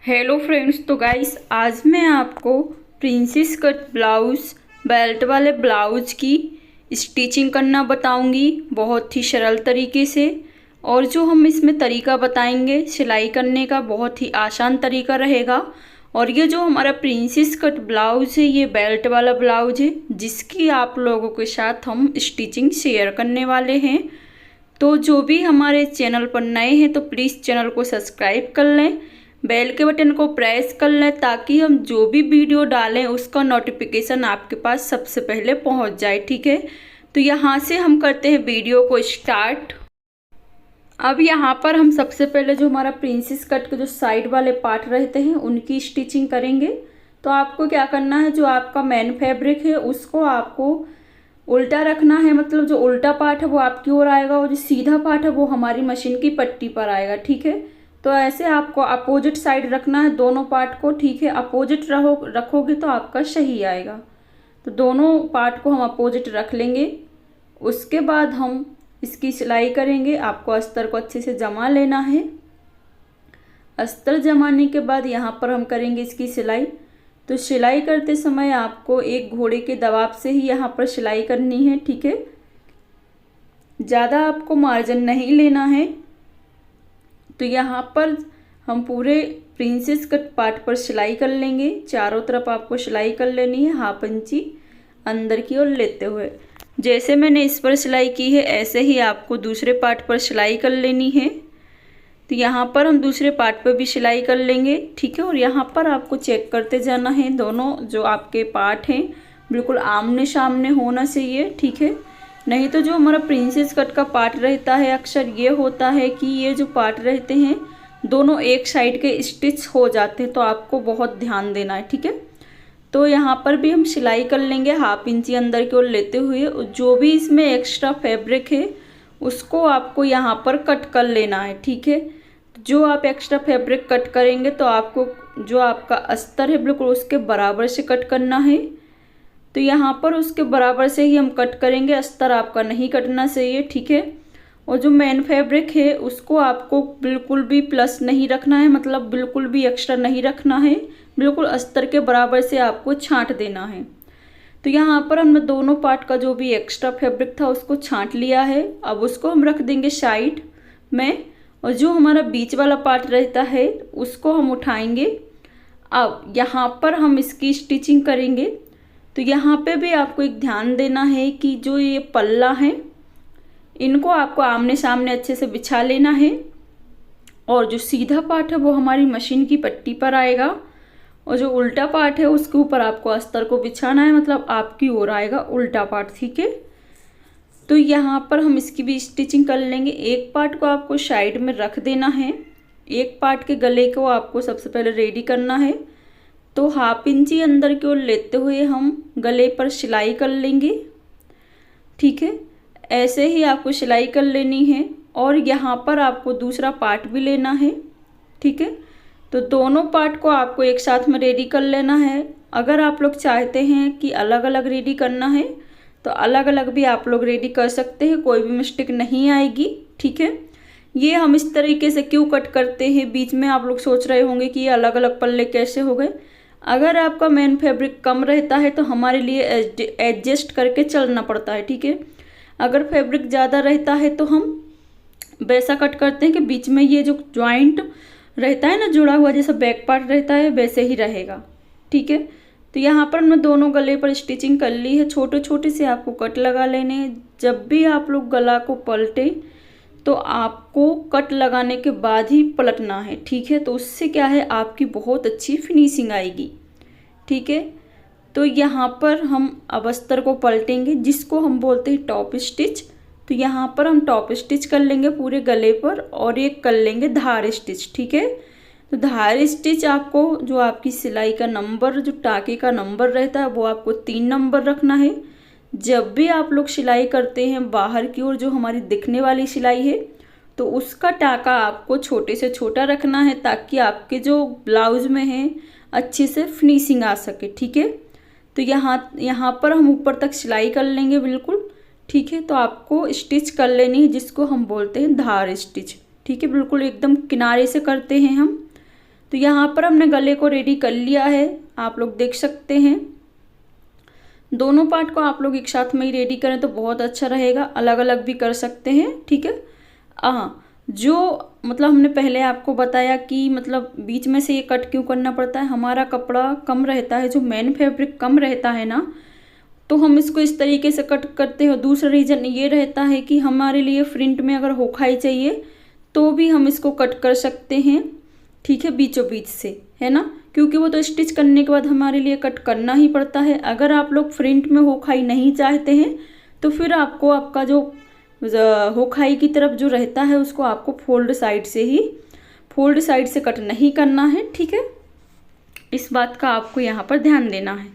Hello friends, तो guys आज मैं आपको प्रिंसेस कट ब्लाउज़ बेल्ट वाले ब्लाउज की स्टिचिंग करना बताऊंगी बहुत ही सरल तरीके से। और जो हम इसमें तरीका बताएंगे सिलाई करने का बहुत ही आसान तरीका रहेगा। और ये जो हमारा प्रिंसेस कट ब्लाउज है ये बेल्ट वाला ब्लाउज है जिसकी आप लोगों के साथ हम स्टिचिंग शेयर करने वाले हैं। तो जो भी हमारे चैनल पर नए हैं तो प्लीज़ चैनल को सब्सक्राइब कर लें, बेल के बटन को प्रेस कर लें ताकि हम जो भी वीडियो डालें उसका नोटिफिकेशन आपके पास सबसे पहले पहुंच जाए। ठीक है, तो यहाँ से हम करते हैं वीडियो को स्टार्ट। अब यहाँ पर हम सबसे पहले जो हमारा प्रिंसेस कट के जो साइड वाले पार्ट रहते हैं उनकी स्टिचिंग करेंगे। तो आपको क्या करना है, जो आपका मेन फैब्रिक है उसको आपको उल्टा रखना है, मतलब जो उल्टा पार्ट है वो आपकी ओर आएगा और जो सीधा पार्ट है वो हमारी मशीन की पट्टी पर आएगा। ठीक है, तो ऐसे आपको अपोजिट साइड रखना है दोनों पार्ट को। ठीक है, अपोजिट रखोगे तो आपका सही आएगा। तो दोनों पार्ट को हम अपोजिट रख लेंगे। उसके बाद हम इसकी सिलाई करेंगे। आपको अस्तर को अच्छे से जमा लेना है। अस्तर जमाने के बाद यहाँ पर हम करेंगे इसकी सिलाई। तो सिलाई करते समय आपको एक घोड़े के दबाव से ही यहाँ पर सिलाई करनी है। ठीक है, ज़्यादा आपको मार्जिन नहीं लेना है। तो यहाँ पर हम पूरे प्रिंसेस कट पार्ट पर सिलाई कर लेंगे। चारों तरफ आपको सिलाई कर लेनी है, हाफ इंची अंदर की ओर लेते हुए। जैसे मैंने इस पर सिलाई की है ऐसे ही आपको दूसरे पार्ट पर सिलाई कर लेनी है। तो यहाँ पर हम दूसरे पार्ट पर भी सिलाई कर लेंगे। ठीक है, और यहाँ पर आपको चेक करते जाना है, दोनों जो आपके पार्ट हैं बिल्कुल आमने सामने होना चाहिए। ठीक है, नहीं तो जो हमारा प्रिंसेस कट का पार्ट रहता है अक्सर ये होता है कि ये जो पार्ट रहते हैं दोनों एक साइड के स्टिच हो जाते हैं, तो आपको बहुत ध्यान देना है। ठीक है, तो यहाँ पर भी हम सिलाई कर लेंगे हाफ इंची अंदर की ओर लेते हुए। जो भी इसमें एक्स्ट्रा फैब्रिक है उसको आपको यहाँ पर कट कर लेना है। ठीक है, जो आप एक्स्ट्रा फैब्रिक कट करेंगे तो आपको जो आपका अस्तर है बिल्कुल उसके बराबर से कट करना है। तो यहाँ पर उसके बराबर से ही हम कट करेंगे, अस्तर आपका नहीं कटना चाहिए। ठीक है, और जो मेन फैब्रिक है उसको आपको बिल्कुल भी प्लस नहीं रखना है, मतलब बिल्कुल भी एक्स्ट्रा नहीं रखना है, बिल्कुल अस्तर के बराबर से आपको छांट देना है। तो यहाँ पर हमने दोनों पार्ट का जो भी एक्स्ट्रा फैब्रिक था उसको छांट लिया है। अब उसको हम रख देंगे साइड में, और जो हमारा बीच वाला पार्ट रहता है उसको हम उठाएंगे। अब यहाँ पर हम इसकी स्टिचिंग करेंगे। तो यहाँ पे भी आपको एक ध्यान देना है कि जो ये पल्ला है इनको आपको आमने सामने अच्छे से बिछा लेना है, और जो सीधा पार्ट है वो हमारी मशीन की पट्टी पर आएगा, और जो उल्टा पार्ट है उसके ऊपर आपको अस्तर को बिछाना है, मतलब आपकी ओर आएगा उल्टा पार्ट। ठीक है, तो यहाँ पर हम इसकी भी स्टिचिंग कर लेंगे। एक पार्ट को आपको साइड में रख देना है, एक पार्ट के गले को आपको सबसे पहले रेडी करना है। तो हाफ इंची अंदर की ओर लेते हुए हम गले पर सिलाई कर लेंगे। ठीक है, ऐसे ही आपको सिलाई कर लेनी है, और यहाँ पर आपको दूसरा पार्ट भी लेना है। ठीक है, तो दोनों पार्ट को आपको एक साथ में रेडी कर लेना है। अगर आप लोग चाहते हैं कि अलग अलग रेडी करना है तो अलग अलग भी आप लोग रेडी कर सकते हैं, कोई भी मिस्टेक नहीं आएगी। ठीक है, ये हम इस तरीके से क्यों कट करते हैं, बीच में आप लोग सोच रहे होंगे कि ये अलग अलग पल्ले कैसे हो गए। अगर आपका मेन फैब्रिक कम रहता है तो हमारे लिए एडजस्ट करके चलना पड़ता है। ठीक है, अगर फैब्रिक ज़्यादा रहता है तो हम वैसा कट करते हैं कि बीच में ये जो जॉइंट रहता है ना जुड़ा हुआ, जैसा बैक पार्ट रहता है वैसे ही रहेगा। ठीक है, तो यहाँ पर हमने दोनों गले पर स्टिचिंग कर ली है। छोटे छोटे से आपको कट लगा लेने हैं। जब भी आप लोग गला को पलटे तो आपको कट लगाने के बाद ही पलटना है। ठीक है, तो उससे क्या है आपकी बहुत अच्छी फिनिशिंग आएगी। ठीक है, तो यहाँ पर हम अब अस्तर को पलटेंगे जिसको हम बोलते हैं टॉप स्टिच। तो यहाँ पर हम टॉप स्टिच कर लेंगे पूरे गले पर, और एक कर लेंगे धार स्टिच। ठीक है, तो धार स्टिच आपको जो आपकी सिलाई का नंबर, जो टाके का नंबर रहता है वो आपको 3 नंबर रखना है। जब भी आप लोग सिलाई करते हैं बाहर की ओर जो हमारी दिखने वाली सिलाई है तो उसका टाका आपको छोटे से छोटा रखना है ताकि आपके जो ब्लाउज में है अच्छे से फिनिशिंग आ सके। ठीक है, तो यहाँ पर हम ऊपर तक सिलाई कर लेंगे बिल्कुल। ठीक है, तो आपको स्टिच कर लेनी है जिसको हम बोलते हैं धार स्टिच। ठीक है, बिल्कुल एकदम किनारे से करते हैं हम। तो यहाँ पर हमने गले को रेडी कर लिया है, आप लोग देख सकते हैं। दोनों पार्ट को आप लोग एक साथ में ही रेडी करें तो बहुत अच्छा रहेगा, अलग अलग भी कर सकते हैं, ठीक है। हाँ, जो मतलब हमने पहले आपको बताया कि मतलब बीच में से ये कट क्यों करना पड़ता है, हमारा कपड़ा कम रहता है, जो मेन फैब्रिक कम रहता है ना, तो हम इसको इस तरीके से कट करते हैं। दूसरा रीज़न ये रहता है कि हमारे लिए फ्रंट में अगर होखाई चाहिए तो भी हम इसको कट कर सकते हैं, ठीक है, बीचों बीच से, है ना, क्योंकि वो तो स्टिच करने के बाद हमारे लिए कट करना ही पड़ता है। अगर आप लोग फ्रंट में होखाई नहीं चाहते हैं तो फिर आपको आपका जो होखाई की तरफ जो रहता है उसको आपको फोल्ड साइड से कट नहीं करना है, ठीक है। इस बात का आपको यहाँ पर ध्यान देना है।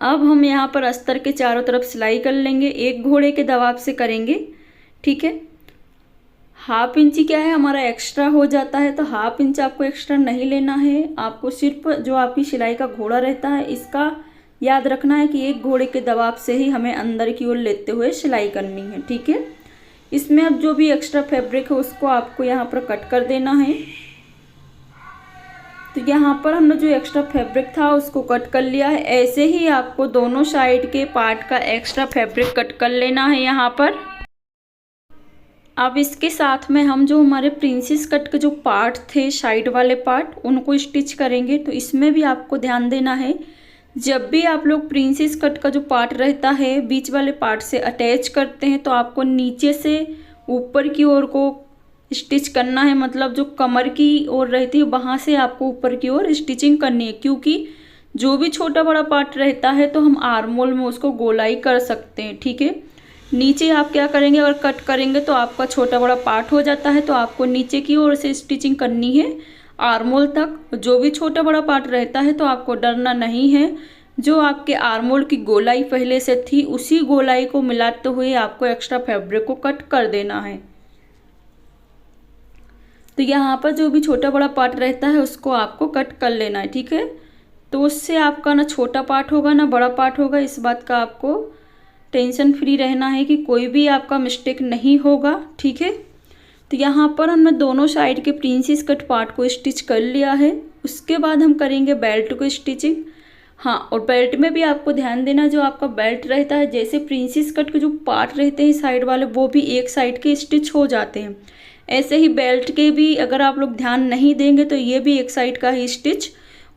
अब हम यहाँ पर अस्तर के चारों तरफ सिलाई कर लेंगे, एक घोड़े के दबाव से करेंगे, ठीक है। हाफ इंची क्या है हमारा एक्स्ट्रा हो जाता है, तो हाफ इंच आपको एक्स्ट्रा नहीं लेना है, आपको सिर्फ जो आपकी सिलाई का घोड़ा रहता है इसका याद रखना है कि एक घोड़े के दबाव से ही हमें अंदर की ओर लेते हुए सिलाई करनी है, ठीक है। इसमें अब जो भी एक्स्ट्रा फैब्रिक है उसको आपको यहाँ पर कट कर देना है। तो यहाँ पर हमने जो एक्स्ट्रा फैब्रिक था उसको कट कर लिया है। ऐसे ही आपको दोनों साइड के पार्ट का एक्स्ट्रा फैब्रिक कट कर लेना है यहाँ पर। अब इसके साथ में हम जो हमारे प्रिंसेस कट के जो पार्ट थे, साइड वाले पार्ट, उनको स्टिच करेंगे। तो इसमें भी आपको ध्यान देना है, जब भी आप लोग प्रिंसेस कट का जो पार्ट रहता है बीच वाले पार्ट से अटैच करते हैं तो आपको नीचे से ऊपर की ओर को स्टिच करना है, मतलब जो कमर की ओर रहती है वहाँ से आपको ऊपर की ओर स्टिचिंग करनी है, क्योंकि जो भी छोटा बड़ा पार्ट रहता है तो हम आर्म होल में उसको गोलाई कर सकते हैं, ठीक है। नीचे आप क्या करेंगे, अगर कट करेंगे तो आपका छोटा बड़ा पार्ट हो जाता है, तो आपको नीचे की ओर से स्टिचिंग करनी है आर्म होल तक। जो भी छोटा बड़ा पार्ट रहता है तो आपको डरना नहीं है, जो आपके आर्म होल की गोलाई पहले से थी उसी गोलाई को मिलाते हुए आपको एक्स्ट्रा फैब्रिक को कट कर देना है। तो यहाँ पर जो भी छोटा बड़ा पार्ट रहता है उसको आपको कट कर लेना है, ठीक है। तो उससे आपका ना छोटा पार्ट होगा ना बड़ा पार्ट होगा, इस बात का आपको टेंशन फ्री रहना है कि कोई भी आपका मिस्टेक नहीं होगा, ठीक है। तो यहाँ पर हमने दोनों साइड के प्रिंसेस कट पार्ट को स्टिच कर लिया है। उसके बाद हम करेंगे बेल्ट को स्टिचिंग। हाँ, और बेल्ट में भी आपको ध्यान देना, जो आपका बेल्ट रहता है, जैसे प्रिंसेस कट के जो पार्ट रहते हैं साइड वाले वो भी एक साइड के स्टिच हो जाते हैं, ऐसे ही बेल्ट के भी अगर आप लोग ध्यान नहीं देंगे तो ये भी एक साइड का ही स्टिच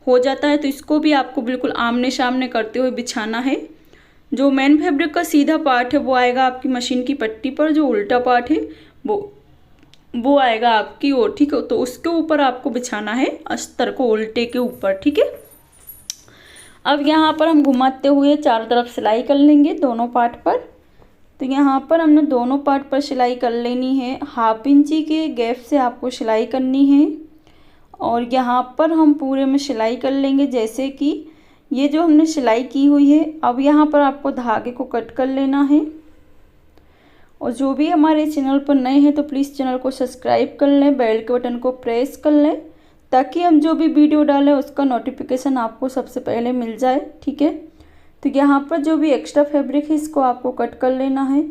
हो जाता है। तो इसको भी आपको बिल्कुल आमने सामने करते हुए बिछाना है। जो मेन फैब्रिक का सीधा पार्ट है वो आएगा आपकी मशीन की पट्टी पर, जो उल्टा पार्ट है वो आएगा आपकी ओर, ठीक है। तो उसके ऊपर आपको बिछाना है अस्तर को, उल्टे के ऊपर, ठीक है। अब यहाँ पर हम घुमाते हुए चारों तरफ सिलाई कर लेंगे दोनों पार्ट पर। तो यहाँ पर हमने दोनों पार्ट पर सिलाई कर लेनी है, हाफ इंची के गैप से आपको सिलाई करनी है। और यहाँ पर हम पूरे में सिलाई कर लेंगे, जैसे कि ये जो हमने सिलाई की हुई है। अब यहाँ पर आपको धागे को कट कर लेना है। और जो भी हमारे चैनल पर नए हैं तो प्लीज़ चैनल को सब्सक्राइब कर लें, बेल के बटन को प्रेस कर लें, ताकि हम जो भी वीडियो डालें उसका नोटिफिकेशन आपको सबसे पहले मिल जाए, ठीक है। तो यहाँ पर जो भी एक्स्ट्रा फैब्रिक है इसको आपको कट कर लेना है,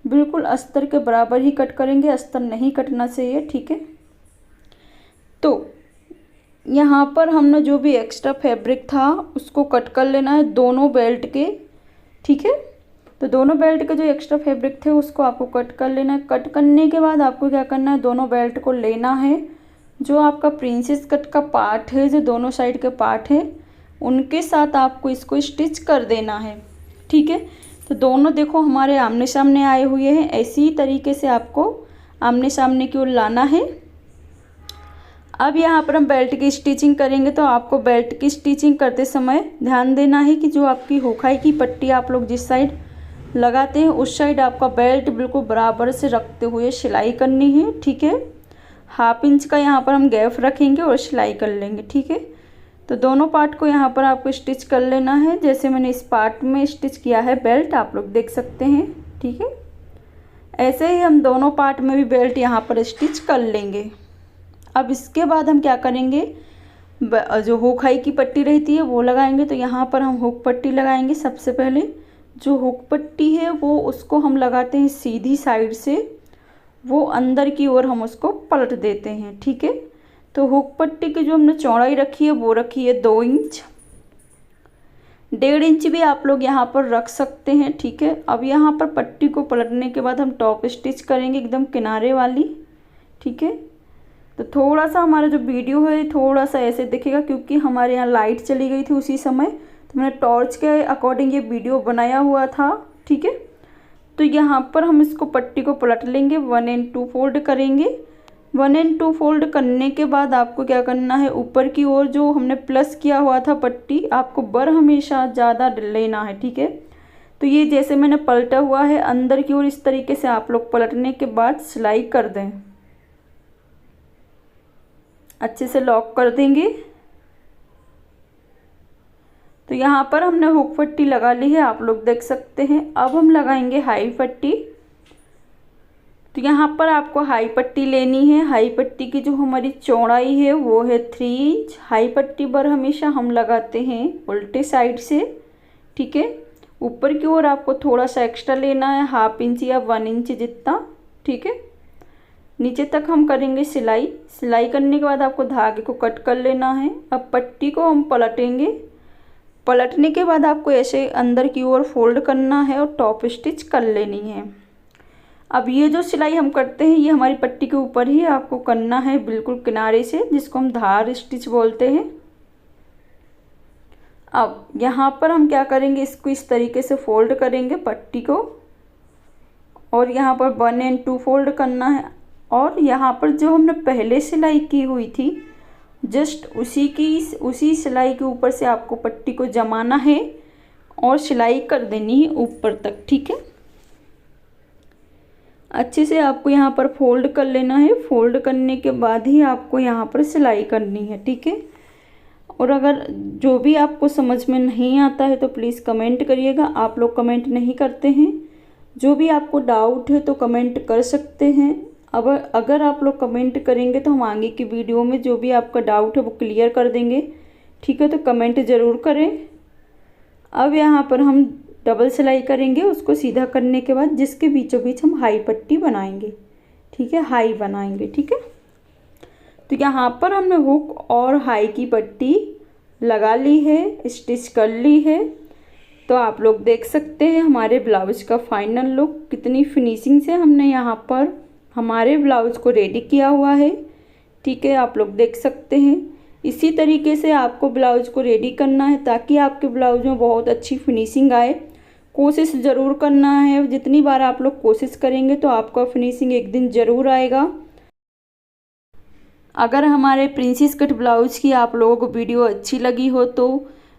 बिल्कुल अस्तर के बराबर ही कट करेंगे, अस्तर नहीं कटना चाहिए, ठीक है। तो यहाँ पर हमने जो भी एक्स्ट्रा फैब्रिक था उसको कट कर लेना है दोनों बेल्ट के, ठीक है। तो दोनों बेल्ट के जो एक्स्ट्रा फैब्रिक थे उसको आपको कट कर लेना है। कट करने के बाद आपको क्या करना है, दोनों बेल्ट को लेना है, जो आपका प्रिंसेस कट का पार्ट है, जो दोनों साइड के पार्ट है उनके साथ आपको इसको स्टिच कर देना है, ठीक है। तो दोनों देखो हमारे आमने सामने आए हुए हैं, ऐसी तरीके से आपको आमने सामने की ओर लाना है। अब यहाँ पर हम बेल्ट की स्टिचिंग करेंगे, तो आपको बेल्ट की स्टिचिंग करते समय ध्यान देना है कि जो आपकी होखाई की पट्टी आप लोग जिस साइड लगाते हैं उस साइड आपका बेल्ट बिल्कुल बराबर से रखते हुए सिलाई करनी है, ठीक है। हाफ इंच का यहाँ पर हम गैप रखेंगे और सिलाई कर लेंगे, ठीक है। तो दोनों पार्ट को यहाँ पर आपको स्टिच कर लेना है, जैसे मैंने इस पार्ट में स्टिच किया है बेल्ट, आप लोग देख सकते हैं, ठीक है। ऐसे ही हम दोनों पार्ट में भी बेल्ट यहाँ पर स्टिच कर लेंगे। अब इसके बाद हम क्या करेंगे, जो हुक की पट्टी रहती है वो लगाएंगे। तो यहाँ पर हम हुक पट्टी लगाएंगे। सबसे पहले जो हुक पट्टी है वो उसको हम लगाते हैं सीधी साइड से, वो अंदर की ओर हम उसको पलट देते हैं, ठीक है। तो हुक पट्टी की जो हमने चौड़ाई रखी है वो रखी है 2 इंच। 1.5 इंच भी आप लोग यहाँ पर रख सकते हैं, ठीक है। अब यहाँ पर पट्टी को पलटने के बाद हम टॉप स्टिच करेंगे एकदम किनारे वाली, ठीक है। तो थोड़ा सा हमारा जो वीडियो है थोड़ा सा ऐसे दिखेगा क्योंकि हमारे यहाँ लाइट चली गई थी उसी समय, तो मैंने टॉर्च के अकॉर्डिंग ये वीडियो बनाया हुआ था, ठीक है। तो यहाँ पर हम इसको पट्टी को पलट लेंगे, 1 and 2 फोल्ड करेंगे। 1 and 2 फोल्ड करने के बाद आपको क्या करना है, ऊपर की ओर जो हमने प्लस किया हुआ था पट्टी, आपको बर हमेशा ज़्यादा लेना है, ठीक है। तो ये जैसे मैंने पलटा हुआ है अंदर की ओर, इस तरीके से आप लोग पलटने के बाद सिलाई कर दें, अच्छे से लॉक कर देंगे। तो यहाँ पर हमने हुक पट्टी लगा ली है, आप लोग देख सकते हैं। अब हम लगाएंगे हाई पट्टी। तो यहाँ पर आपको हाई पट्टी लेनी है। हाई पट्टी की जो हमारी चौड़ाई है वो है 3 इंच। हाई पट्टी पर हमेशा हम लगाते हैं उल्टे साइड से, ठीक है। ऊपर की ओर आपको थोड़ा सा एक्स्ट्रा लेना है, 1/2 इंच या 1 इंच जितना, ठीक है। नीचे तक हम करेंगे सिलाई। सिलाई करने के बाद आपको धागे को कट कर लेना है। अब पट्टी को हम पलटेंगे। पलटने के बाद आपको ऐसे अंदर की ओर फोल्ड करना है और टॉप स्टिच कर लेनी है। अब ये जो सिलाई हम करते हैं ये हमारी पट्टी के ऊपर ही आपको करना है, बिल्कुल किनारे से, जिसको हम धार स्टिच बोलते हैं। अब यहाँ पर हम क्या करेंगे, इसको इस तरीके से फोल्ड करेंगे पट्टी को, और यहाँ पर 1 and 2 फोल्ड करना है। और यहाँ पर जो हमने पहले सिलाई की हुई थी जस्ट उसी सिलाई के ऊपर से आपको पट्टी को जमाना है और सिलाई कर देनी है ऊपर तक, ठीक है। अच्छे से आपको यहाँ पर फोल्ड कर लेना है। फोल्ड करने के बाद ही आपको यहाँ पर सिलाई करनी है, ठीक है। और अगर जो भी आपको समझ में नहीं आता है तो प्लीज़ कमेंट करिएगा। आप लोग कमेंट नहीं करते हैं। जो भी आपको डाउट है तो कमेंट कर सकते हैं। अब अगर आप लोग कमेंट करेंगे तो हम आगे की वीडियो में जो भी आपका डाउट है वो क्लियर कर देंगे, ठीक है। तो कमेंट ज़रूर करें। अब यहाँ पर हम डबल सिलाई करेंगे, उसको सीधा करने के बाद जिसके बीचों बीच हम हाई पट्टी बनाएंगे, ठीक है, हाई बनाएंगे, ठीक है। तो यहाँ पर हमने हुक और हाई की पट्टी लगा ली है, स्टिच कर ली है। तो आप लोग देख सकते हैं हमारे ब्लाउज का फाइनल लुक, कितनी फिनिशिंग से हमने यहाँ पर हमारे ब्लाउज को रेडी किया हुआ है, ठीक है। आप लोग देख सकते हैं इसी तरीके से आपको ब्लाउज को रेडी करना है ताकि आपके ब्लाउज में बहुत अच्छी फिनिशिंग आए। कोशिश ज़रूर करना है, जितनी बार आप लोग कोशिश करेंगे तो आपका फिनिशिंग एक दिन ज़रूर आएगा। अगर हमारे प्रिंसेस कट ब्लाउज की आप लोगों को वीडियो अच्छी लगी हो तो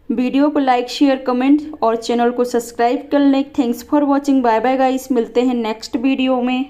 वीडियो को लाइक, शेयर, कमेंट और चैनल को सब्सक्राइब कर लें। Thanks for watching. Bye bye guys, मिलते हैं नेक्स्ट वीडियो में।